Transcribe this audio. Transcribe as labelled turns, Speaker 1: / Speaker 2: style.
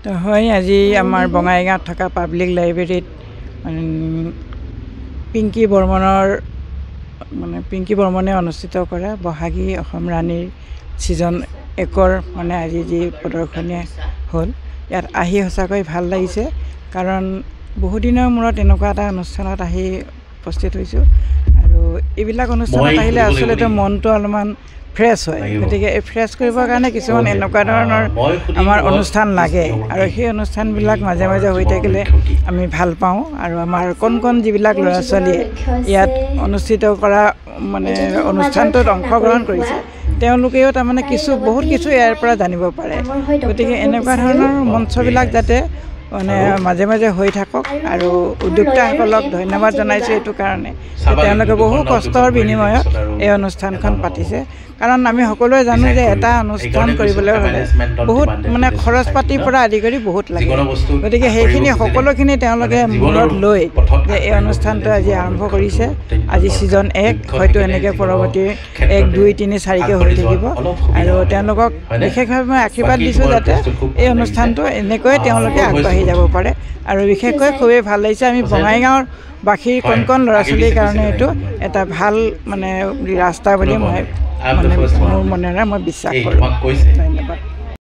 Speaker 1: তো হয় আজি আমাৰ বঙাইগাঁৱত থকা পাব্লিক লাইব্ৰেৰীত পিংকী বৰ্মনে অনুষ্ঠিত কৰা বহাগী অসম ৰাণীৰ ছিজন 1ৰ আজি যি প্ৰদৰ্শনী হ'ল ইয়াত আহি সঁচাকৈ ভাল লাগিছে কাৰণ বহুদিনৰ মূৰত এনেকুৱা এটা অনুষ্ঠানত আহি উপস্থিত হৈছোঁ আৰু এইবিলাক অনুষ্ঠানত আহিলে আচলতে মনটো অলপমান ফ্ৰেছ হয় গতিকে এই ফ্ৰেছ কৰিবৰ কাৰণে কিছুমান এনেকুৱা ধৰণৰ আমাৰ অনুষ্ঠান লাগে আৰু সেই অনুষ্ঠানবিলাক মাজে মাজে হৈ থাকিলে আমি ভাল পাওঁ আৰু আমাৰ কণ যিবিলাক ল'ৰা ছোৱালীয়ে ইয়াত অনুষ্ঠিত কৰা অনুষ্ঠানটোত অংশগ্ৰহণ কৰিছে তেওঁলোকেও তাৰমানে বহুত কিছু ইয়াৰ পৰা জানিব পাৰে গতিকে এনেকুৱা ধৰণৰ মঞ্চবিলাক যাতে মাজে মাজে হৈ থাকক আৰু উদ্যোক্তাসকলক ধন্যবাদ জনাইছোঁ এইটো কাৰণে তেওঁলোকে বহু কষ্টৰ বিনিময়ত এই অনুষ্ঠানখন পাতিছে কাৰণ আমি সকলোৱে জানো যে এটা অনুষ্ঠান কৰিবলৈ হ'লে বহুত খৰচ পাতিৰ পৰা আদি কৰি বহুত লাগে গতিকে সেইখিনি সকলোখিনি তেওঁলোকে মূৰত লৈ যে এই অনুষ্ঠানটো আজি আৰম্ভ কৰিছে আজি ছিজন 1 হয়তো এনেকৈ পৰৱৰ্তী 1 2 3 4কৈ হৈ থাকিব আৰু তেওঁলোকক বিশেষভাৱে মই আশীৰ্বাদ দিছোঁ যাতে এই অনুষ্ঠানটো এনেকৈ তেওঁলোকে আগবাঢ়ি যাব পাৰে আৰু বিশেষকৈ খুবেই ভাল লাগিছে আমি বঙাইগাঁৱৰ বাকীৰ কণ ল'ৰা ছোৱালীৰ কাৰণে এইটো এটা ভাল ৰাস্তা বুলি মোৰ মনেৰে মই বিশ্বাস কৰোঁ।